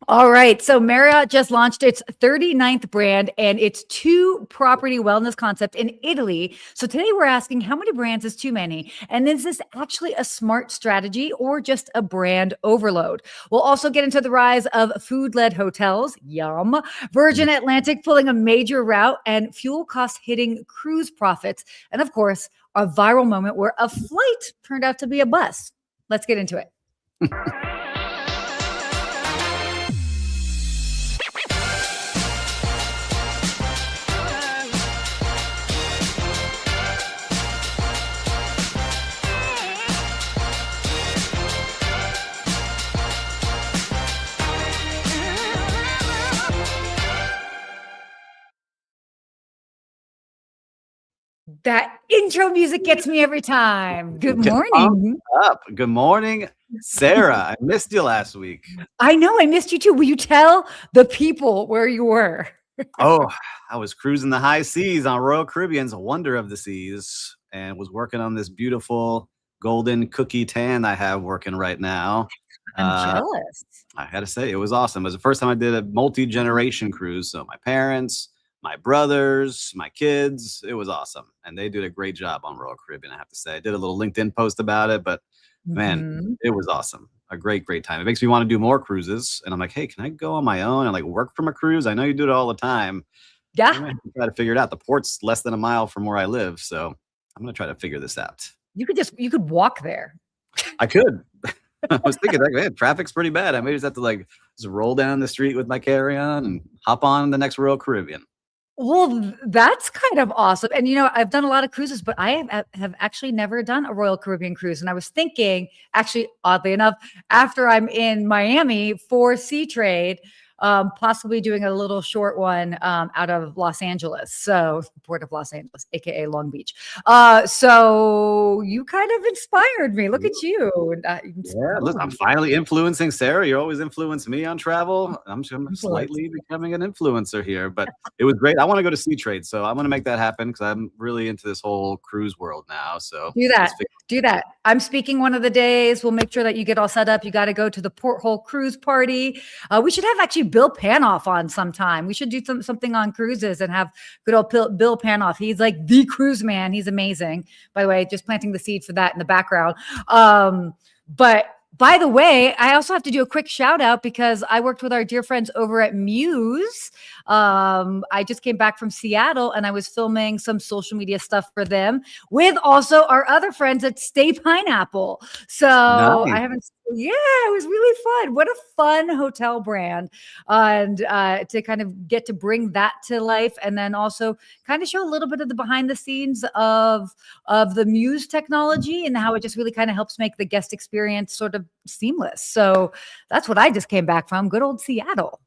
All right. So Marriott just launched its 39th brand and its two property wellness concept in Italy. So today we're asking how many brands is too many? And is this actually a smart strategy or just a brand overload? We'll also get into the rise of food-led hotels, yum, Virgin Atlantic pulling a major route and fuel costs hitting cruise profits. And of course, a viral moment where a flight turned out to be a bus. Let's get into it. That intro music gets me every time. Good morning. Good morning, Sarah. I missed you last week. I know, I missed you too. Will you tell the people where you were? Oh, I was cruising the high seas on Royal Caribbean's Wonder of the Seas and was working on this beautiful golden cookie tan I have working right now. I'm jealous. I had to say, it was awesome. It was the first time I did a multi-generation cruise. So my parents, my brothers, my kids, it was awesome. And they did a great job on Royal Caribbean, I have to say. I did a little LinkedIn post about it, but man, it was awesome. A great time. It makes me want to do more cruises. And I'm like, hey, can I go on my own and like work from a cruise? I know you do it all the time. Yeah. I'm going to try to figure it out. The port's less than a mile from where I live. So I'm going to try to figure this out. You could walk there. I could. I was thinking, like, man, traffic's pretty bad. I may just have to like just roll down the street with my carry-on and hop on the next Royal Caribbean. Well, that's kind of awesome. And, I've done a lot of cruises, but I have actually never done a Royal Caribbean cruise. And I was thinking, actually, oddly enough, after I'm in Miami for Sea Trade, possibly doing a little short one out of Los Angeles. So Port of Los Angeles, AKA Long Beach. So you kind of inspired me. Look at you. Yeah, listen, I'm finally influencing Sarah. You always influence me on travel. I'm slightly becoming an influencer here, but it was great. I want to go to Sea Trade, so I'm going to make that happen because I'm really into this whole cruise world now. So do that. I'm speaking one of the days. We'll make sure that you get all set up. You got to go to the Porthole cruise party. We should have actually Bill Panoff on sometime. We should do something on cruises and have good old Bill Panoff. He's like the cruise man. He's amazing. By the way, just planting the seed for that in the background. But by the way, I also have to do a quick shout out because I worked with our dear friends over at Muse. I just came back from Seattle and I was filming some social media stuff for them with also our other friends at Stay Pineapple. So nice. It was really fun. What a fun hotel brand. And to kind of get to bring that to life and then also kind of show a little bit of the behind the scenes of the Muse technology and how it just really kind of helps make the guest experience sort of seamless. So that's what I just came back from. Good old Seattle.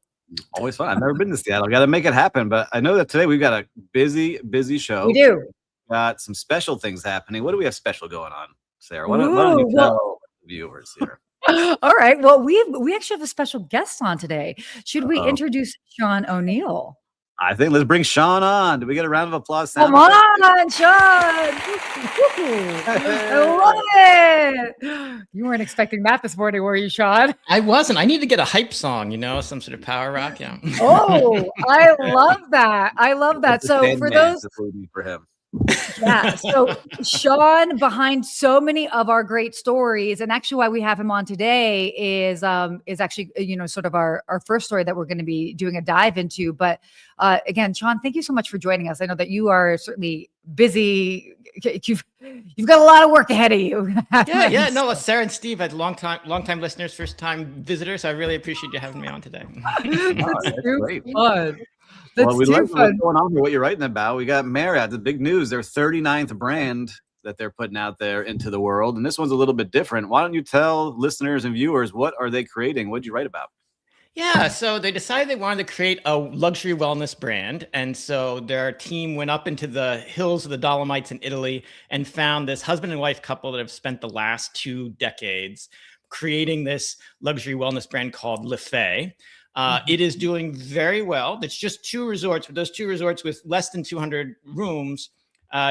Always fun. I've never been to Seattle. Got to make it happen. But I know that today we've got a busy show. We do. Got some special things happening. What do we have special going on, Sarah? Why don't you tell the viewers here? All right. Well, we actually have a special guest on today. Should we introduce Sean O'Neill? I think let's bring Sean on. Do we get a round of applause? Come on, Sean. I love it. You weren't expecting that this morning, were you, Sean? I wasn't. I need to get a hype song, some sort of power rock. Yeah. Oh, I love that. So for those for him. Yeah. So Sean, behind so many of our great stories, and actually why we have him on today is actually, sort of our first story that we're going to be doing a dive into. But again, Sean, thank you so much for joining us. I know that you are certainly busy. You've got a lot of work ahead of you. Yeah. No, Sarah and Steve had long time listeners, first time visitors. So I really appreciate you having me on today. That's great. Fun. Well, we love what's going on here, what you're writing about. We got Marriott, the big news, their 39th brand that they're putting out there into the world. And this one's a little bit different. Why don't you tell listeners and viewers, what are they creating? What did you write about? Yeah, so they decided they wanted to create a luxury wellness brand. And so their team went up into the hills of the Dolomites in Italy and found this husband and wife couple that have spent the last 2 decades creating this luxury wellness brand called Le Fay. It is doing very well. It's just 2 resorts, but those 2 resorts with less than 200 rooms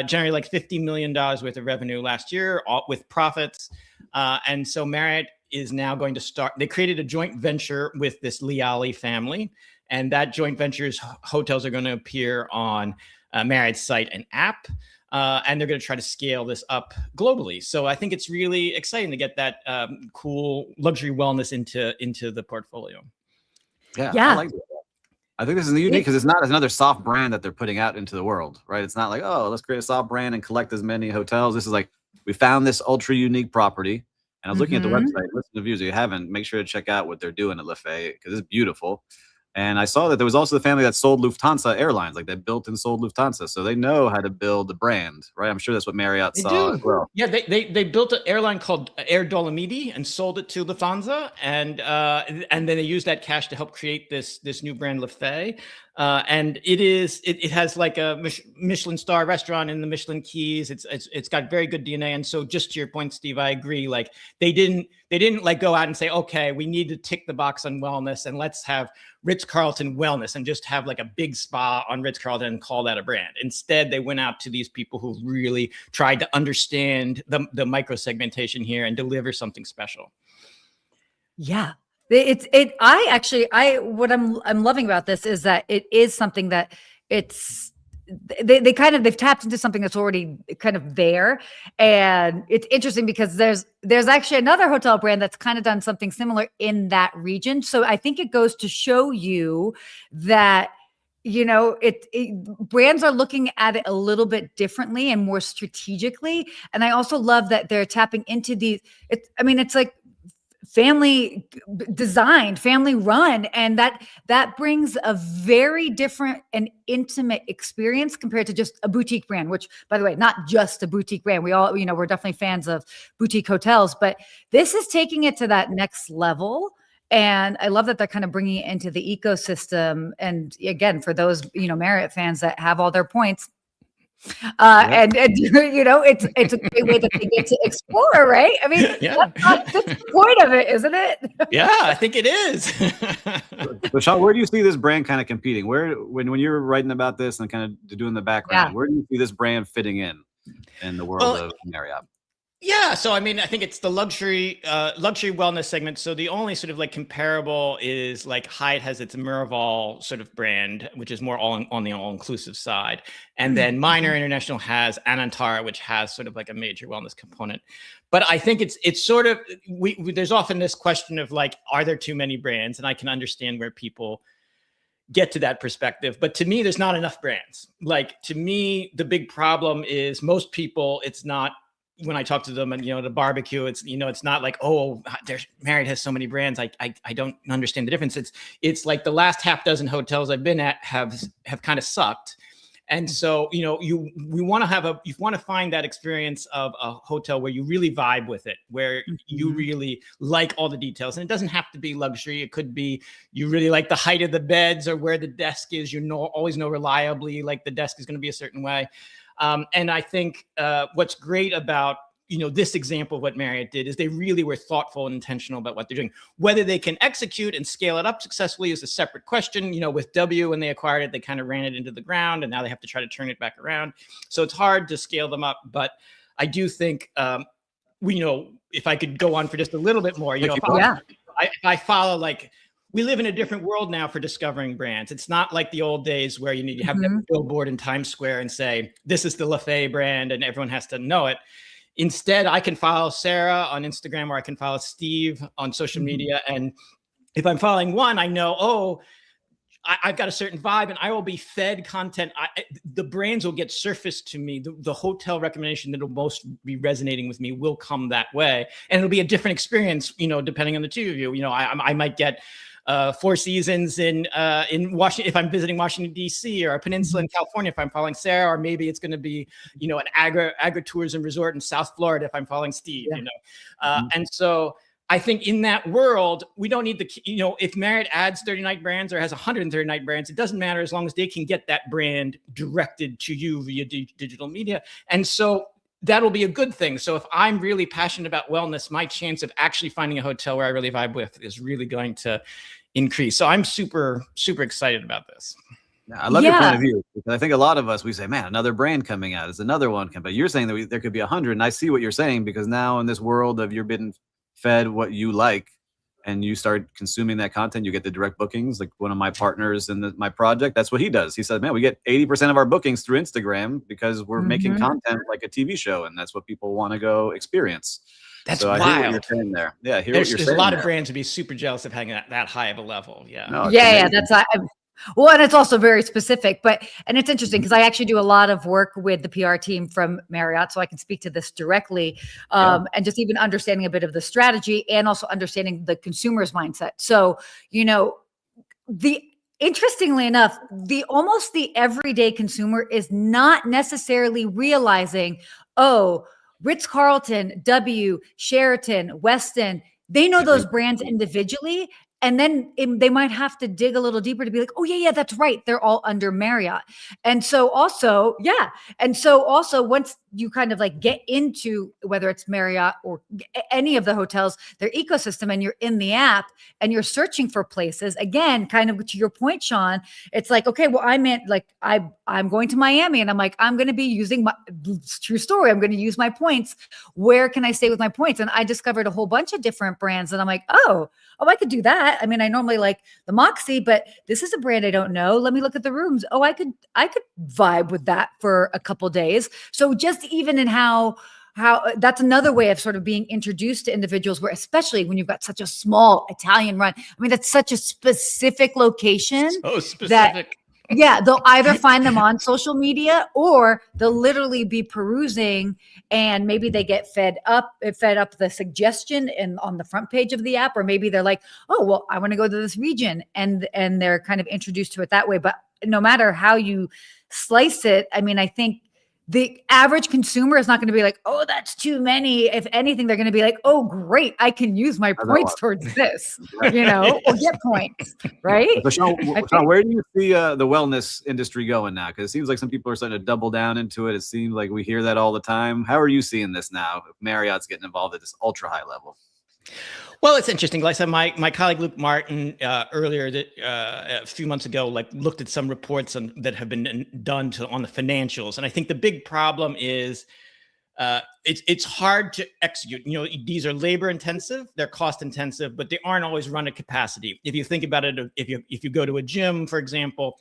generated like $50 million worth of revenue last year, all with profits. And so Marriott is now going to start. They created a joint venture with this Liali family, and that joint venture's hotels are going to appear on Marriott's site and app. And they're going to try to scale this up globally. So I think it's really exciting to get that cool luxury wellness into the portfolio. Yeah. I like that. I think this is unique because it's not another soft brand that they're putting out into the world, right? It's not like, oh, let's create a soft brand and collect as many hotels. This is like, we found this ultra unique property. And I was looking at the website, listen to views. If you haven't, make sure to check out what they're doing at Le Fay because it's beautiful. And I saw that there was also the family that sold Lufthansa Airlines, like they built and sold Lufthansa. So they know how to build a brand, right? I'm sure that's what Marriott saw as well. Yeah, they built an airline called Air Dolomiti and sold it to Lufthansa. And then they used that cash to help create this new brand, Le Fay. And it has like a Michelin star restaurant in the Michelin Keys. It's got very good DNA. And so just to your point, Steve, I agree. Like they didn't like go out and say, okay, we need to tick the box on wellness and let's have Ritz-Carlton wellness and just have like a big spa on Ritz-Carlton and call that a brand. Instead, they went out to these people who really tried to understand the micro segmentation here and deliver something special. Yeah. What I'm loving about this is that it is something that they've tapped into something that's already kind of there. And it's interesting because there's actually another hotel brand that's kind of done something similar in that region. So I think it goes to show you that, brands are looking at it a little bit differently and more strategically. And I also love that they're tapping into these, it's like family designed, family run. And that brings a very different and intimate experience compared to just a boutique brand, which, by the way, not just a boutique brand. We all, we're definitely fans of boutique hotels, but this is taking it to that next level. And I love that they're kind of bringing it into the ecosystem. And again, for those, Marriott fans that have all their points, and it's a great way that they get to explore, right? I mean, that's the point of it, isn't it? Yeah, I think it is. So Sean, where do you see this brand kind of competing? When you're writing about this and kind of doing the background, where do you see this brand fitting in the world of Marriott? Yeah, so I think it's the luxury wellness segment. So the only sort of like comparable is like Hyatt has its Miraval sort of brand, which is more on the all-inclusive side, and then Minor International has Anantara, which has sort of like a major wellness component. But I think it's sort of there's often this question of like, are there too many brands? And I can understand where people get to that perspective, but to me, there's not enough brands. Like to me, the big problem is most people, it's not. When I talk to them and, the barbecue, it's, it's not like, oh, Marriott has so many brands. I don't understand the difference. It's like the last half dozen hotels I've been at have kind of sucked. And so, you want to find that experience of a hotel where you really vibe with it, where you really like all the details. And it doesn't have to be luxury. It could be, you really like the height of the beds or where the desk is, always know reliably, like the desk is going to be a certain way. And I think what's great about, this example of what Marriott did is they really were thoughtful and intentional about what they're doing. Whether they can execute and scale it up successfully is a separate question. With W, when they acquired it, they kind of ran it into the ground and now they have to try to turn it back around. So it's hard to scale them up. But I do think, if I could go on for just a little bit more, I follow like, we live in a different world now for discovering brands. It's not like the old days where you have a billboard in Times Square and say, this is the Le Fay brand and everyone has to know it. Instead, I can follow Sarah on Instagram or I can follow Steve on social media. And if I'm following one, I know, I've got a certain vibe and I will be fed content. The brands will get surfaced to me. The hotel recommendation that will most be resonating with me will come that way. And it'll be a different experience, depending on the two of you. I might get Four Seasons in Washington if I'm visiting Washington D.C. or a peninsula in California if I'm following Sarah, or maybe it's going to be an agri tourism resort in South Florida if I'm following Steve. And so I think in that world we don't need if Marriott adds 39 brands or has 139 brands, it doesn't matter as long as they can get that brand directed to you via digital media. And so that'll be a good thing. So if I'm really passionate about wellness, my chance of actually finding a hotel where I really vibe with is really going to increase. So I'm super, super excited about this. Yeah, I love your point of view, because I think a lot of us, we say, man, another brand coming out. There's another one coming. But you're saying that there could be 100. And I see what you're saying, because now in this world of you're bidding fed what you like and you start consuming that content, you get the direct bookings. Like one of my partners in my project, that's what he does. He said, man, we get 80% of our bookings through Instagram because we're making content like a TV show, and that's what people want to go experience. That's so wild. I hear what you're saying there. Yeah, There's a lot of brands would be super jealous of having that high of a level. Yeah. No, yeah, that's well, and it's also very specific, and it's interesting because I actually do a lot of work with the PR team from Marriott, so I can speak to this directly, and just even understanding a bit of the strategy and also understanding the consumer's mindset. So, interestingly enough, almost the everyday consumer is not necessarily realizing, oh, Ritz-Carlton, Sheraton, Westin, they know those brands individually. And then they might have to dig a little deeper to be like, oh, yeah, that's right. They're all under Marriott. And so also, once you kind of like get into whether it's Marriott or any of the hotels, their ecosystem, and you're in the app and you're searching for places, again, kind of to your point, Sean, it's like, okay, well, I'm going to Miami and I'm like, I'm going to be using true story. I'm going to use my points. Where can I stay with my points? And I discovered a whole bunch of different brands and I'm like, oh, I could do that. I mean, I normally like the Moxie, but this is a brand I don't know. Let me look at the rooms. Oh, I could vibe with that for a couple days. So just even in how that's another way of sort of being introduced to individuals, where especially when you've got such a small Italian run. I mean, that's such a specific location. So specific. Yeah, they'll either find them on social media or they'll literally be perusing and maybe they get fed up the suggestion and on the front page of the app, or maybe they're like, oh, well, I want to go to this region, and they're kind of introduced to it that way. But no matter how you slice it, I mean, I think the average consumer is not going to be like, oh, that's too many. If anything, they're going to be like, oh, great, I can use my points towards this, or get points, right? So Sean, where do you see the wellness industry going now? Because it seems like some people are starting to double down into it. It seems like we hear that all the time. How are you seeing this now? If Marriott's getting involved at this ultra high level. Well, it's interesting. Like I said, my colleague Luke Martin earlier a few months ago, looked at some reports that have been done on the financials, and I think the big problem is it's hard to execute. These are labor intensive, they're cost intensive, but they aren't always run at capacity. If you think about it, if you go to a gym, for example,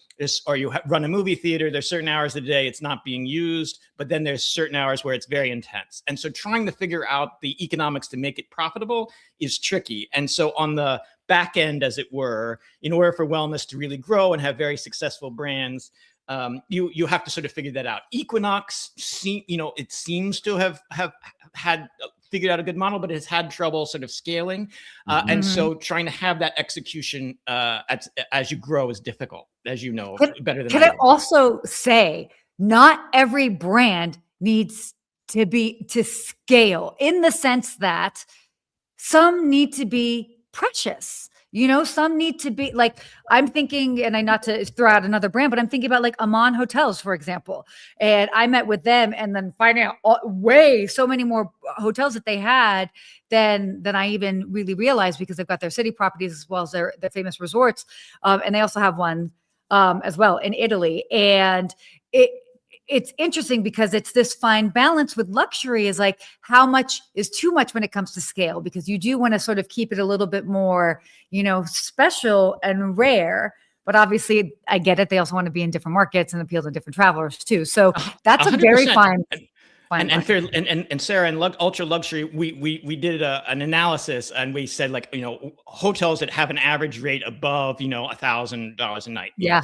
or you run a movie theater, there's certain hours of the day it's not being used, but then there's certain hours where it's very intense. And so trying to figure out the economics to make it profitable is tricky. And so on the back end, as it were, in order for wellness to really grow and have very successful brands, you have to sort of figure that out. Equinox, it seems to have had figured out a good model, but it's had trouble sort of scaling. And so trying to have that execution as you grow is difficult, as you know, better than I do. Can I also say, not every brand needs to scale, in the sense that some need to be precious. Some need to be like, I'm thinking, and I not to throw out another brand, but I'm thinking about like Aman Hotels, for example. And I met with them and then finding out so many more hotels that they had than I even really realized, because they've got their city properties as well as their famous resorts. And they also have one as well in Italy. And it's interesting because it's this fine balance with luxury, is like, how much is too much when it comes to scale, because you do want to sort of keep it a little bit more, special and rare. But obviously I get it. They also want to be in different markets and appeal to different travelers too. So that's 100%. A very fine. And Sarah, in ultra luxury, we did an analysis, and we said, hotels that have an average rate above, $1,000 a night. Yeah.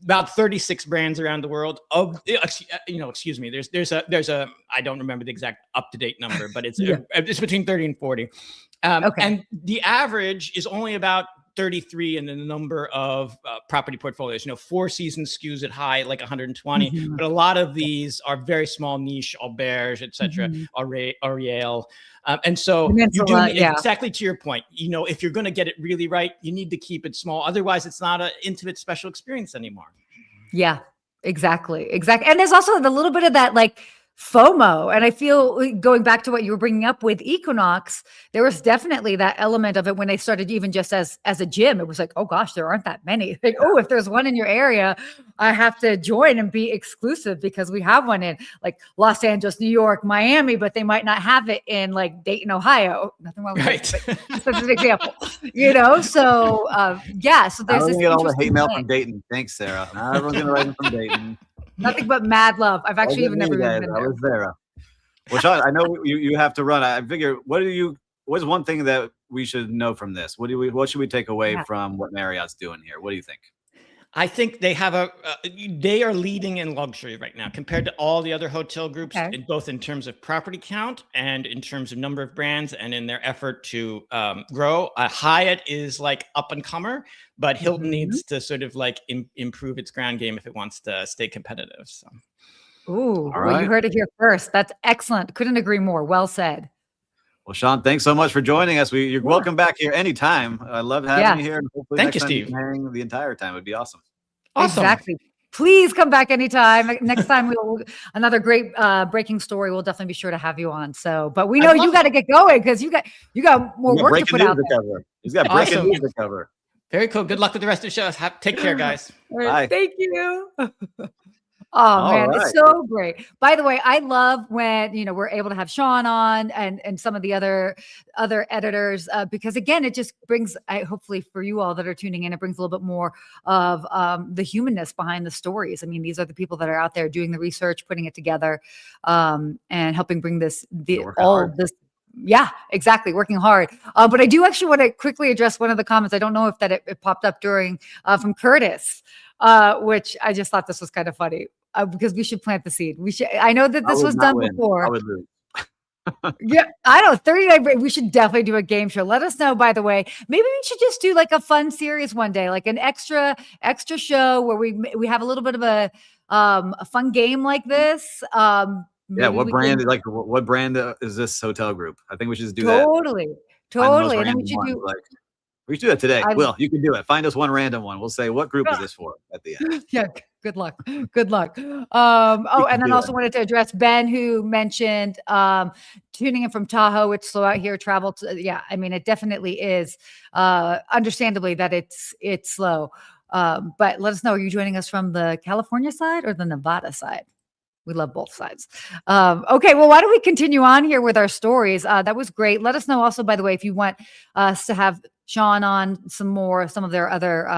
About 36 brands around the world. Excuse me. There's a I don't remember the exact up-to-date number, but it's it's between 30 and 40. Okay. And the average is only about 33 in the number of property portfolios. Four Seasons skews it high, like 120, but a lot of these are very small niche, Auberge, etc., Ariel. And so you do exactly to your point. If you're going to get it really right, you need to keep it small. Otherwise, it's not an intimate, special experience anymore. Yeah, exactly. And there's also the little bit of that, like FOMO. And I feel going back to what you were bringing up with Equinox, there was definitely that element of it when they started even just as a gym. It was like, oh gosh, there aren't that many. Like, oh, if there's one in your area, I have to join and be exclusive because we have one in like Los Angeles, New York, Miami, but they might not have it in like Dayton, Ohio. Nothing wrong with it. That's an example, So yeah, so there's this. Get all the hate mail from Dayton. Thanks, Sarah. Not everyone's gonna write from Dayton. Nothing but mad love. I've actually even never been there. I was there. Well, Sean, I know you have to run. I figure, what's one thing that we should know from this? What should we take away from what Marriott's doing here? What do you think? I think they have they are leading in luxury right now compared to all the other hotel groups, both in terms of property count and in terms of number of brands and in their effort to grow. Hyatt is like up and comer, but Hilton needs to sort of like improve its ground game if it wants to stay competitive. So. Ooh, well, you heard it here first. That's excellent. Couldn't agree more. Well said. Well, Sean, thanks so much for joining us. You're welcome back here anytime. I love having you here. And hopefully Thank you, Steve. Hang the entire time. It'd be awesome. Exactly. Please come back anytime. Next time we'll another great breaking story. We'll definitely be sure to have you on. So, but we know you got to get going because you got more work to put out there. He's got breaking news to cover. Very cool. Good luck with the rest of the show. Take care, guys. Bye. Thank you. Oh man, it's so great. By the way, I love when we're able to have Sean on and some of the other editors because again, it just brings hopefully for you all that are tuning in, it brings a little bit more of the humanness behind the stories. I mean, these are the people that are out there doing the research, putting it together, and helping bring this. Yeah, exactly. Working hard. But I do actually want to quickly address one of the comments. I don't know if it popped up during from Curtis, which I just thought this was kind of funny because we should plant the seed. I know that this was done before. I would lose. Yeah, I don't. 39. We should definitely do a game show. Let us know. By the way, maybe we should just do like a fun series one day, like an extra show where we have a little bit of a fun game like this. What brand is this hotel group? I think we should just do totally. that. And then we should do. We should do that today. You can do it. Find us one random one. We'll say, what group is this for at the end? Yeah. Good luck. And then also wanted to address Ben, who mentioned tuning in from Tahoe. It's slow out here. Travel to, I mean, it definitely is. Understandably that it's slow. But let us know. Are you joining us from the California side or the Nevada side? We love both sides. Okay, well, why don't we continue on here with our stories? That was great. Let us know also, by the way, if you want us to have Sean on some of their other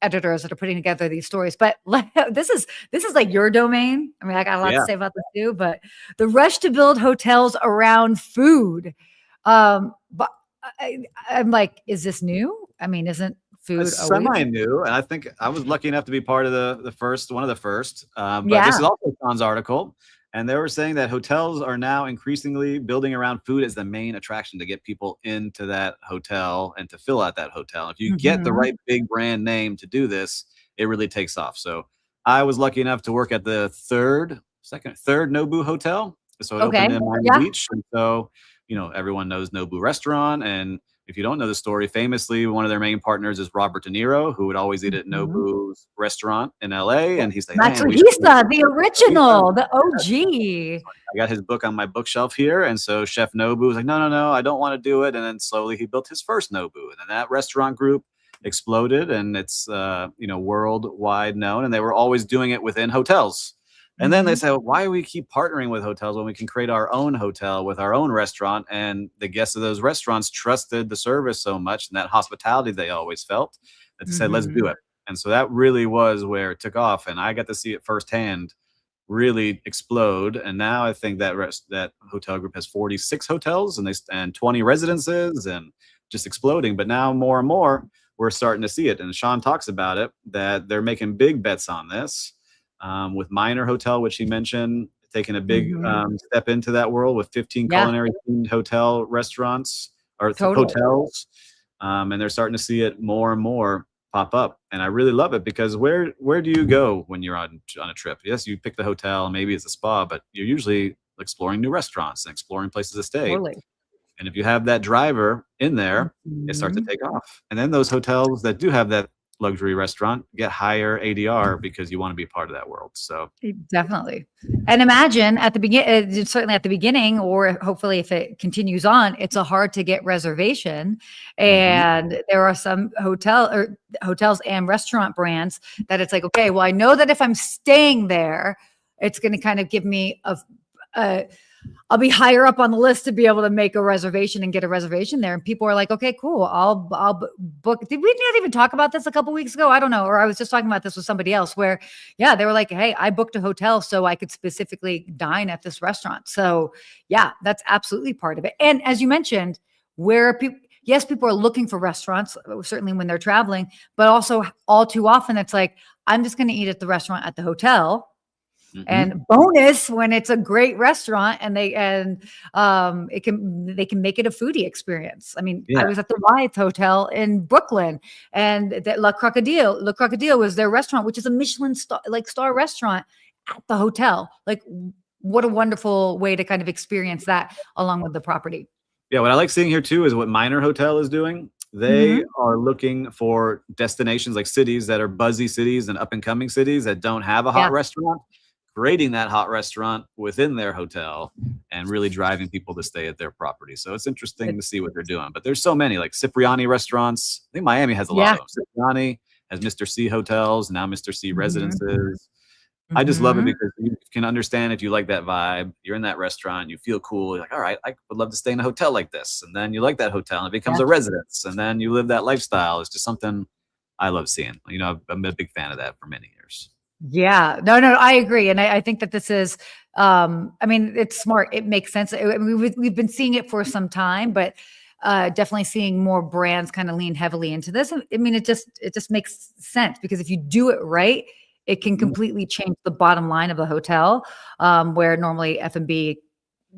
editors that are putting together these stories. But this is like your domain. I mean, I got a lot to say about this too, but the rush to build hotels around food. But I'm like, is this new? I mean, isn't food semi-new? And I think I was lucky enough to be part of one of the first. But this is also Sean's article. And they were saying that hotels are now increasingly building around food as the main attraction to get people into that hotel and to fill out that hotel. If you get the right big brand name to do this, it really takes off. So I was lucky enough to work at the third Nobu hotel. So it opened in Miami Beach. And so, everyone knows Nobu restaurant. And if you don't know the story, famously, one of their main partners is Robert De Niro, who would always eat at Nobu's restaurant in LA. And he's like, Matsuhisa, the original, the OG. I got his book on my bookshelf here. And so Chef Nobu was like, no, I don't want to do it. And then slowly he built his first Nobu. And then that restaurant group exploded and it's, worldwide known. And they were always doing it within hotels. And then they say, why do we keep partnering with hotels when we can create our own hotel with our own restaurant? And the guests of those restaurants trusted the service so much and that hospitality they always felt that they said, let's do it. And so that really was where it took off. And I got to see it firsthand really explode. And now I think that hotel group has 46 hotels and 20 residences and just exploding. But now more and more, we're starting to see it. And Sean talks about it, that they're making big bets on this. With Minor Hotel, which he mentioned, taking a big step into that world with 15 culinary themed hotel restaurants or hotels. And they're starting to see it more and more pop up. And I really love it because where do you go when you're on a trip? Yes, you pick the hotel, maybe it's a spa, but you're usually exploring new restaurants and exploring places to stay. Totally. And if you have that driver in there, it starts to take off. And then those hotels that do have that luxury restaurant, get higher ADR because you want to be part of that world. So Definitely. And imagine at the beginning, certainly at the beginning, or hopefully if it continues on, it's a hard to get reservation. And there are some hotels and restaurant brands that it's like, okay, well, I know that if I'm staying there, it's going to kind of give me I'll be higher up on the list to be able to make a reservation and get a reservation there. And people are like, okay, cool. I'll book. Did we not even talk about this a couple weeks ago? I don't know. Or I was just talking about this with somebody else where, yeah, they were like, hey, I booked a hotel so I could specifically dine at this restaurant. So yeah, that's absolutely part of it. And as you mentioned, where people are looking for restaurants, certainly when they're traveling, but also all too often it's like, I'm just going to eat at the restaurant at the hotel. And bonus when it's a great restaurant and they can make it a foodie experience. I mean, I was at the Riyadh Hotel in Brooklyn, and that Le Crocodile was their restaurant, which is a Michelin star restaurant at the hotel. Like, what a wonderful way to kind of experience that along with the property. Yeah, what I like seeing here too is what Minor Hotel is doing. They are looking for destinations like cities that are buzzy cities and up and coming cities that don't have a hot restaurant, creating that hot restaurant within their hotel and really driving people to stay at their property. So it's interesting to see what they're doing. But there's so many, like Cipriani restaurants. I think Miami has a lot of them. Cipriani has Mr. C hotels, now Mr. C residences. I just love it because you can understand if you like that vibe, you're in that restaurant, you feel cool. You're like, all right, I would love to stay in a hotel like this. And then you like that hotel and it becomes a residence. And then you live that lifestyle. It's just something I love seeing. You know, I'm a big fan of that for many years. Yeah, no, I agree. And I think that this is, I mean, it's smart. It makes sense. I mean, we've been seeing it for some time, but definitely seeing more brands kind of lean heavily into this. I mean, it just makes sense because if you do it right, it can completely change the bottom line of a hotel, where normally F&B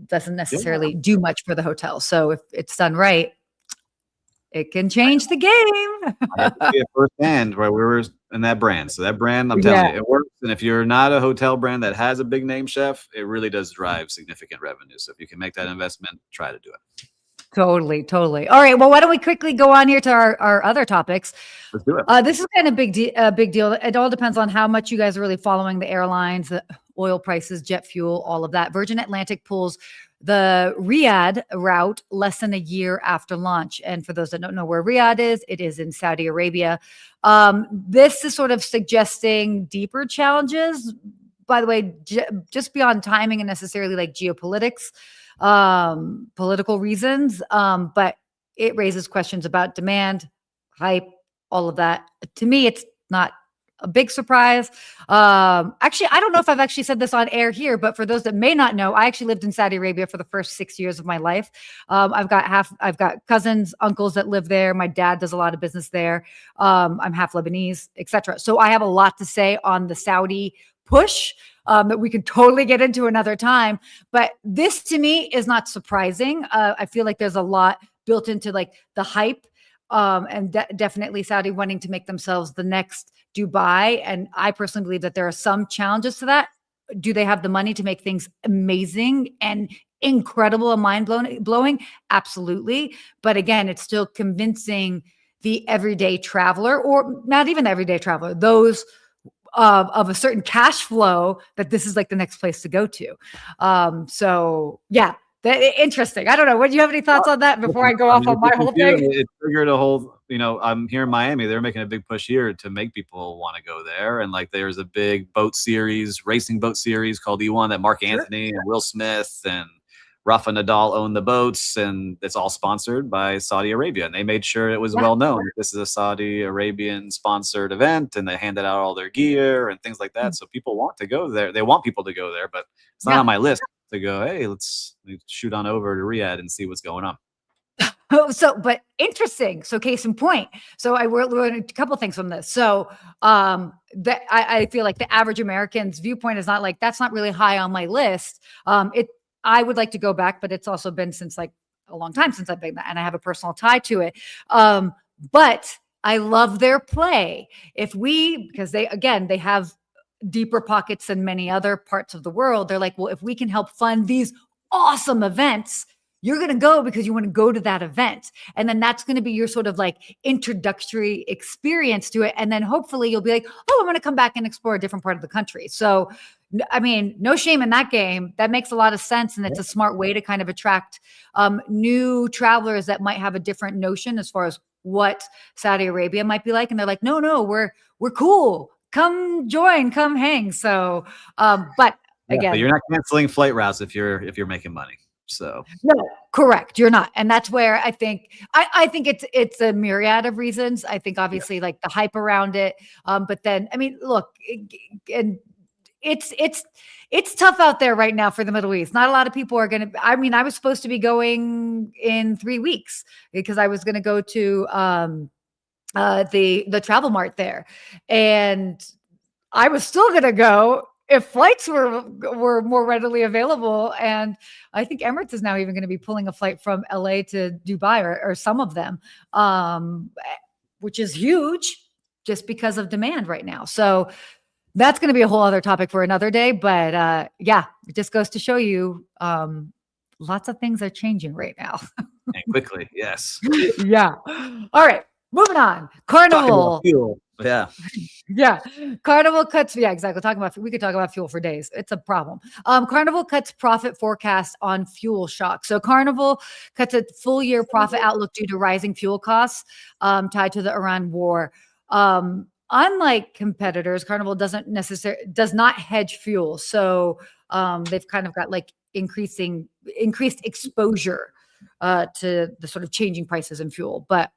doesn't necessarily do much for the hotel. So if it's done right, it can change the game. I have to see it firsthand where we were in that brand. So that brand, I'm telling you, it works. And if you're not a hotel brand that has a big name chef, it really does drive significant revenue. So if you can make that investment, try to do it. Totally. All right. Well, why don't we quickly go on here to our other topics? Let's do it. This is kind of big deal. It all depends on how much you guys are really following the airlines, the oil prices, jet fuel, all of that. Virgin Atlantic pulls the Riyadh route less than a year after launch. And for those that don't know where Riyadh is, it is in Saudi Arabia. This is sort of suggesting deeper challenges, by the way, just beyond timing and necessarily like geopolitics, political reasons. But it raises questions about demand, hype, all of that. To me, it's not a big surprise. Actually, I don't know if I've actually said this on air here, but for those that may not know, I actually lived in Saudi Arabia for the first 6 years of my life. I've got cousins, uncles that live there. My dad does a lot of business there. I'm half Lebanese, etc. So I have a lot to say on the Saudi push that we could totally get into another time. But this to me is not surprising. I feel like there's a lot built into like the hype. And definitely Saudi wanting to make themselves the next Dubai. And I personally believe that there are some challenges to that. Do they have the money to make things amazing and incredible and mind-blowing? Absolutely. But again, it's still convincing the everyday traveler, or not even the everyday traveler, those of a certain cash flow, that this is like the next place to go to. So yeah. Interesting. I don't know. Do you have any thoughts on that before I go off on my whole thing? It triggered a whole, I'm here in Miami. They're making a big push here to make people want to go there. And like, there's a big racing boat series called E1 that Mark Anthony and Will Smith and Rafa Nadal own the boats. And it's all sponsored by Saudi Arabia. And they made sure it was well known. This is a Saudi Arabian sponsored event, and they handed out all their gear and things like that. So people want to go there. They want people to go there, but it's not on my list to go, hey, let's shoot on over to Riyadh and see what's going on. But interesting. So case in point. So I learned a couple of things from this. So I feel like the average American's viewpoint is not like, that's not really high on my list. I would like to go back, but it's also been since like a long time since I've been there, and I have a personal tie to it. But I love their play. Because they have deeper pockets than many other parts of the world. They're like, well, if we can help fund these awesome events, you're going to go because you want to go to that event. And then that's going to be your sort of like introductory experience to it. And then hopefully you'll be like, oh, I'm going to come back and explore a different part of the country. So, I mean, no shame in that game. That makes a lot of sense. And it's a smart way to kind of attract new travelers that might have a different notion as far as what Saudi Arabia might be like. And they're like, no, we're cool. Come join, come hang. So, but again, but you're not canceling flight routes if you're making money. So no, correct. You're not. And that's where I think it's a myriad of reasons. I think obviously like the hype around it. But then, I mean, look, and it's tough out there right now for the Middle East. Not a lot of people are going to, I mean, I was supposed to be going in 3 weeks because I was going to go to the travel mart there. And I was still going to go if flights were more readily available. And I think Emirates is now even going to be pulling a flight from LA to Dubai or some of them, which is huge just because of demand right now. So that's going to be a whole other topic for another day. But yeah, it just goes to show you lots of things are changing right now. and quickly, yes. Yeah. All right. Moving on. Carnival. Yeah. Yeah. Carnival cuts. Yeah, exactly. We could talk about fuel for days. It's a problem. Carnival cuts profit forecast on fuel shock. So Carnival cuts a full year profit outlook due to rising fuel costs tied to the Iran war. Unlike competitors, Carnival does not hedge fuel. So they've kind of got like increased exposure to the sort of changing prices in fuel. But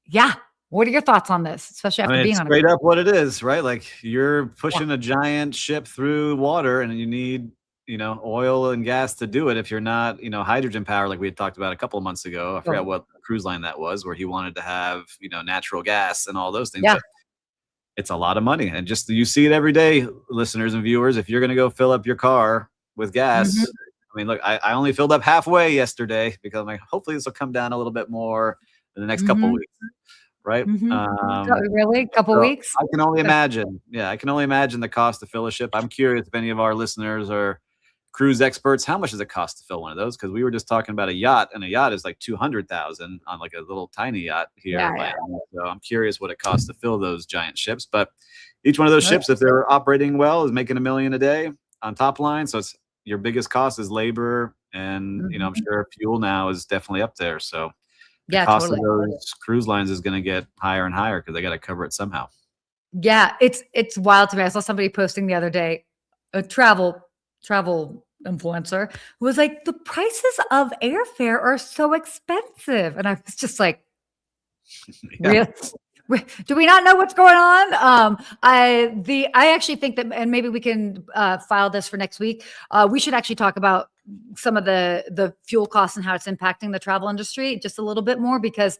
yeah. What are your thoughts on this, especially after being on it? Straight up what it is, right? Like you're pushing a giant ship through water and you need, oil and gas to do it. If you're not, hydrogen power, like we had talked about a couple of months ago, I forgot what cruise line that was, where he wanted to have, natural gas and all those things. Yeah. But it's a lot of money. And just, you see it every day, listeners and viewers, if you're going to go fill up your car with gas, I mean, look, I only filled up halfway yesterday because I'm like, hopefully this will come down a little bit more in the next couple of weeks. Right. Really? Couple weeks? I can only imagine. Yeah. I can only imagine the cost to fill a ship. I'm curious if any of our listeners are cruise experts. How much does it cost to fill one of those? Because we were just talking about a yacht, and a yacht is like $200,000 on like a little tiny yacht here. Yeah. So I'm curious what it costs to fill those giant ships. But each one of those ships, if they're operating well, is making $1 million a day on top line. So it's your biggest cost is labor. And, I'm sure fuel now is definitely up there. So the cost of those cruise lines is going to get higher and higher because they got to cover it somehow. Yeah, it's wild to me. I saw somebody posting the other day, a travel influencer who was like, the prices of airfare are so expensive. And I was just like, really? Do we not know what's going on? I actually think that, and maybe we can file this for next week. We should actually talk about some of the fuel costs and how it's impacting the travel industry just a little bit more, because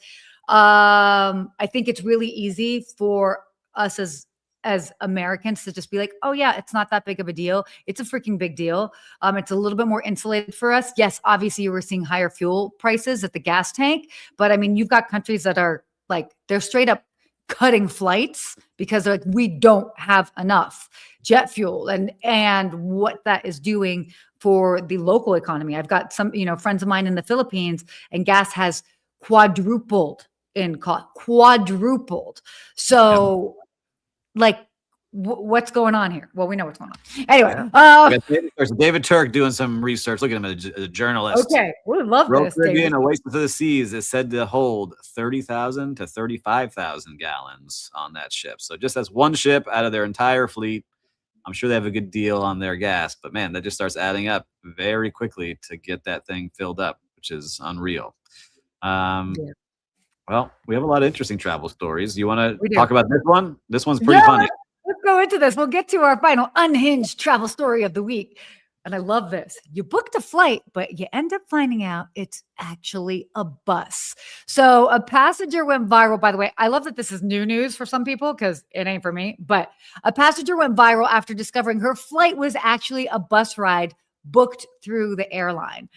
I think it's really easy for us as Americans to just be like, oh yeah, it's not that big of a deal. It's a freaking big deal. It's a little bit more insulated for us. Yes, obviously you were seeing higher fuel prices at the gas tank, but I mean, you've got countries that are like, they're straight up cutting flights because they're like, we don't have enough jet fuel, and what that is doing for the local economy. I've got some, friends of mine in the Philippines, and gas has quadrupled in cost, So like, what's going on here? Well, we know what's going on. Anyway, there's David Turk doing some research. Look at him as a journalist. Okay, we love Royal this. Caribbean Oasis of the Seas is said to hold 30,000 to 35,000 gallons on that ship. So just as one ship out of their entire fleet. I'm sure they have a good deal on their gas, but man, that just starts adding up very quickly to get that thing filled up, which is unreal. Well, we have a lot of interesting travel stories. You want to talk about this one? This one's pretty funny. Let's go into this. We'll get to our final unhinged travel story of the week. And I love this. You booked a flight, but you end up finding out it's actually a bus. So a passenger went viral. By the way, I love that this is new news for some people because it ain't for me. But a passenger went viral after discovering her flight was actually a bus ride booked through the airline.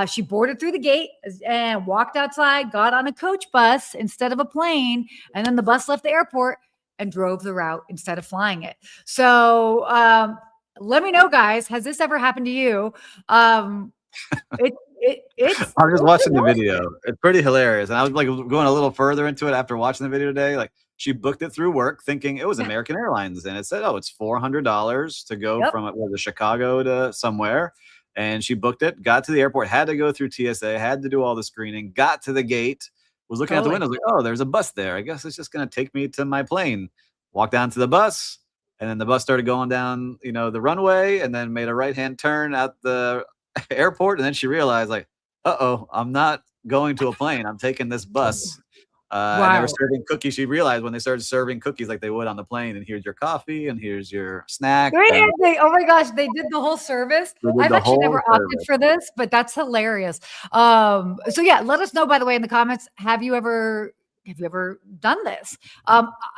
She boarded through the gate and walked outside, got on a coach bus instead of a plane. And then the bus left the airport and drove the route instead of flying it. So let me know, guys, has this ever happened to you? It's I'm just watching the video. It's pretty hilarious. And I was like going a little further into it after watching the video today. Like she booked it through work thinking it was American Airlines. And it said, oh, it's $400 to go from Chicago to somewhere. And she booked it, got to the airport, had to go through TSA, had to do all the screening, got to the gate, was looking out the window, was like, oh, there's a bus there. I guess it's just going to take me to my plane. Walked down to the bus. And then the bus started going down, the runway and then made a right-hand turn at the airport. And then she realized like, I'm not going to a plane. I'm taking this bus. And they were serving cookies. She realized when they started serving cookies like they would on the plane, and here's your coffee and here's your snack. Oh my gosh, they did the whole service. I've actually never opted for this, but that's hilarious. So yeah, let us know, by the way, in the comments, have you ever done this?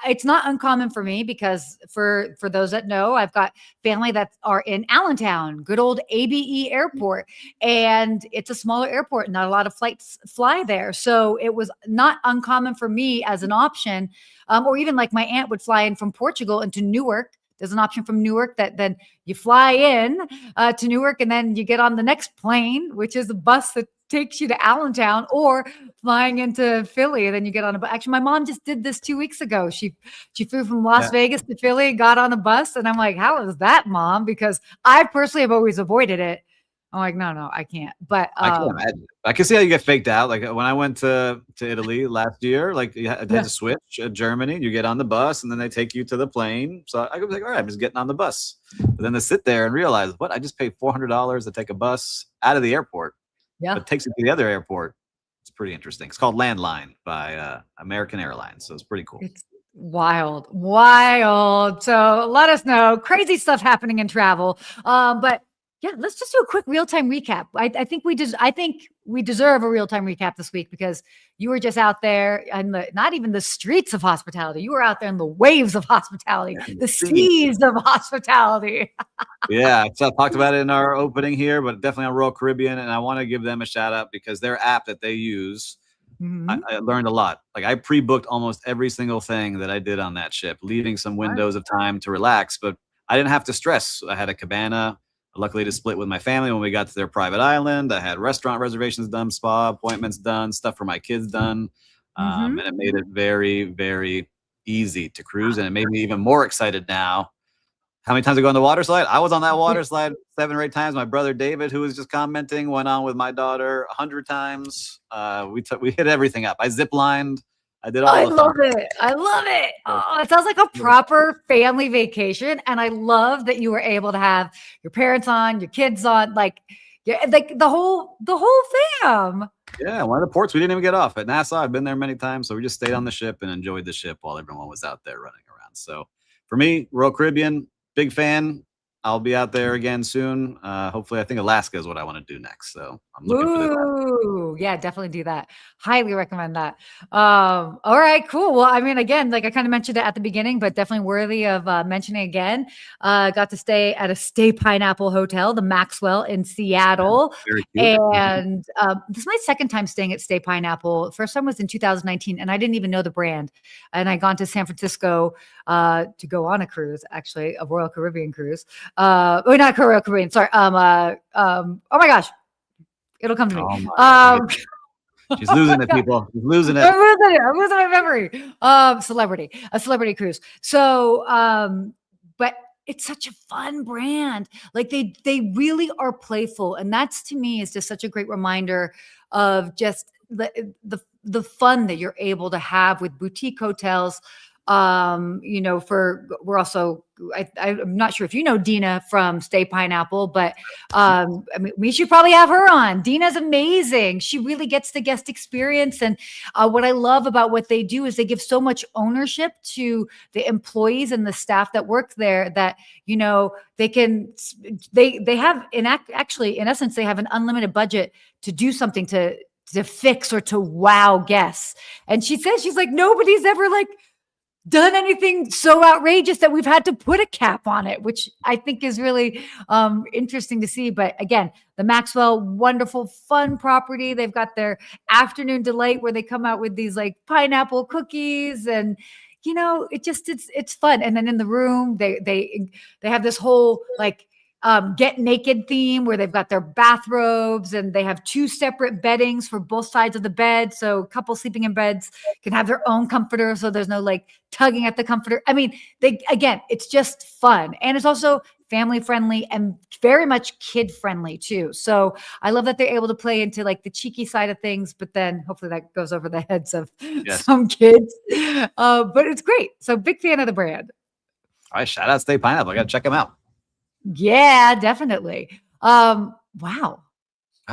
It's not uncommon for me because for those that know, I've got family that are in Allentown, good old ABE airport, and it's a smaller airport. Not a lot of flights fly there. So it was not uncommon for me as an option, or even like my aunt would fly in from Portugal into Newark. There's an option from Newark that then you fly in to Newark and then you get on the next plane, which is a bus that takes you to Allentown, or flying into Philly and then you get on a bus. Actually, my mom just did this 2 weeks ago. She flew from Las Vegas to Philly, got on a bus, and I'm like, how is that, Mom? Because I personally have always avoided it. I'm like, no, I can't. But I can imagine. I can see how you get faked out. Like when I went to Italy last year, like you had to switch Germany. You get on the bus and then they take you to the plane. So I was like, all right, I'm just getting on the bus. But then to sit there and realize, what? I just paid $400 to take a bus out of the airport. Yeah, but it takes it to the other airport. It's pretty interesting. It's called Landline by American Airlines. So it's pretty cool. It's wild. So let us know. Crazy stuff happening in travel. But yeah, let's just do a quick real-time recap. I think we deserve a real-time recap this week because you were just out there and not even the streets of hospitality. You were out there in the waves of hospitality, the seas of hospitality. Yeah, so I talked about it in our opening here, but definitely on Royal Caribbean, and I want to give them a shout out because their app that they use, I learned a lot. Like I pre-booked almost every single thing that I did on that ship, leaving some windows of time to relax, but I didn't have to stress. I had a cabana, luckily to split with my family when we got to their private island. I had restaurant reservations done, spa appointments done, stuff for my kids done. And it made it very, very easy to cruise. And it made me even more excited now. How many times I go on the water slide? I was on that water slide 7 or 8 times. My brother David, who was just commenting, went on with my daughter 100 times. We hit everything up. I zip lined. I did all. I love it. Oh, it sounds like a proper family vacation, and I love that you were able to have your parents on, your kids on, like the whole fam. Yeah, one of the ports we didn't even get off at Nassau. I've been there many times, so we just stayed on the ship and enjoyed the ship while everyone was out there running around. So for me, Royal Caribbean, big fan. I'll be out there again soon. Hopefully, I think Alaska is what I want to do next. So I'm looking for that. Yeah, definitely do that. Highly recommend that. All right, cool. Well, I mean, again, like I kind of mentioned it at the beginning, but definitely worthy of mentioning again. Got to stay at a Stay Pineapple Hotel, the Maxwell in Seattle. And this is my second time staying at Stay Pineapple. First time was in 2019, and I didn't even know the brand. And I gone to San Francisco to go on a cruise, actually, a Royal Caribbean cruise. Not Royal Caribbean, sorry. Oh my gosh. It'll come to me. She's losing it, people. She's losing it. I'm losing my memory. A celebrity cruise. So, but it's such a fun brand. Like they really are playful. And that's, to me, is just such a great reminder of just the fun that you're able to have with boutique hotels. We're also, I'm not sure if you know Dina from Stay Pineapple, but I mean, we should probably have her on. Dina's amazing. She really gets the guest experience. And what I love about what they do is they give so much ownership to the employees and the staff that work there that, they have in essence, they have an unlimited budget to do something to fix or to wow guests. And she says, she's like, nobody's ever done anything so outrageous that we've had to put a cap on it, which I think is really interesting to see. But again, the Maxwell, wonderful, fun property. They've got their afternoon delight where they come out with these pineapple cookies, and it's fun. And then in the room, they have this whole get naked theme where they've got their bathrobes and they have 2 separate beddings for both sides of the bed. So couples sleeping in beds can have their own comforter. So there's no like tugging at the comforter. I mean, again, it's just fun. And it's also family friendly and very much kid friendly too. So I love that they're able to play into like the cheeky side of things, but then hopefully that goes over the heads of some kids. But it's great. So big fan of the brand. All right. Shout out Stay Pineapple. I got to check them out. Yeah, definitely. Wow. Wow,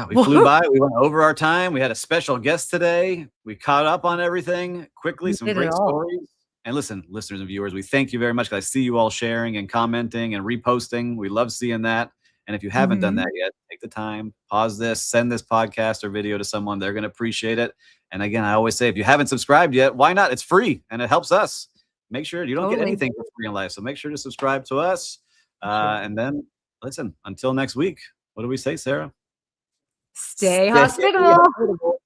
we flew by. We went over our time. We had a special guest today. We caught up on everything quickly. Some great stories. And listen, listeners and viewers, we thank you very much because I see you all sharing and commenting and reposting. We love seeing that. And if you haven't done that yet, take the time, pause this, send this podcast or video to someone. They're going to appreciate it. And again, I always say, if you haven't subscribed yet, why not? It's free and it helps us. Make sure you don't get anything for free in life. So make sure to subscribe to us. And then listen, until next week, what do we say, Sarah? Stay hospitable.